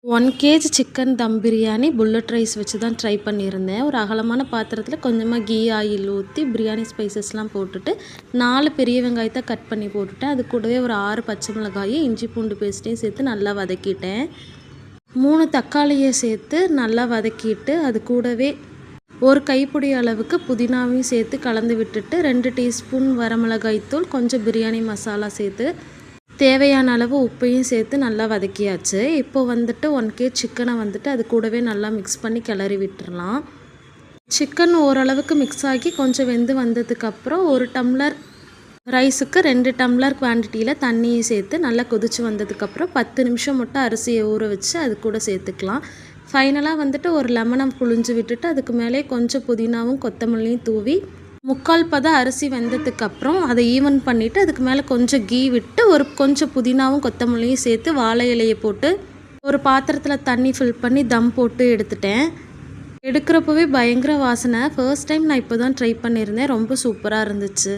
1 KG chicken தம் biryani bullet rice வச்சு தான் try பண்ணியிருந்தேன். ஒரு அகலமான பாத்திரத்தில் கொஞ்சமாக கீ ஆயில் ஊற்றி பிரியாணி ஸ்பைசஸ்லாம் போட்டுட்டு 4 பெரிய வெங்காயத்தை கட் பண்ணி போட்டுட்டேன். அது கூடவே ஒரு 6 பச்சை மிளகாயை இஞ்சி பூண்டு பேஸ்ட்டையும் சேர்த்து நல்லா வதக்கிட்டேன். 3 தக்காளியை சேர்த்து நல்லா வதக்கிட்டு அது கூடவே ஒரு கைப்பிடி அளவுக்கு புதினாவையும் சேர்த்து கலந்து விட்டுட்டு 2 டீஸ்பூன் வரமிளகாய்த்தூள், கொஞ்சம் பிரியாணி மசாலா சேர்த்து தேவையான அளவு உப்பையும் சேர்த்து நல்லா வதக்கியாச்சு. இப்போ வந்துட்டு 1 கேஜி சிக்கனை வந்துட்டு அது கூடவே நல்லா மிக்ஸ் பண்ணி கிளறி விட்டுறலாம். சிக்கன் ஓரளவுக்கு மிக்ஸ் ஆகி கொஞ்சம் வெந்து வந்ததுக்கப்புறம் 1 டம்ளர் ரைஸுக்கு 2 டம்ளர் குவான்டிட்டியில் தண்ணியை சேர்த்து நல்லா கொதித்து வந்ததுக்கப்புறம் 10 நிமிஷம் மட்டும் அரிசியை ஊற வச்சு அது கூட சேர்த்துக்கலாம். ஃபைனலாக வந்துட்டு ஒரு லெமனை புழிஞ்சு விட்டுட்டு அதுக்கு மேலே கொஞ்சம் புதினாவும் கொத்தமல்லியும் தூவி 3/4 பதம் அரிசி வெந்ததுக்கப்புறம் அதை ஈவன் பண்ணிவிட்டு அதுக்கு மேலே கொஞ்சம் கீ விட்டு கொஞ்சம் புதினாவும் கொத்தமல்லியும் சேர்த்து வாழை இலையை போட்டு ஒரு பாத்திரத்தில் தண்ணி ஃபில் பண்ணி தம் போட்டு எடுத்துட்டேன். எடுக்கிறப்பவே பயங்கர வாசனை. ஃபர்ஸ்ட் டைம் நான் இப்போ தான் ட்ரை பண்ணியிருந்தேன். ரொம்ப சூப்பராக இருந்துச்சு.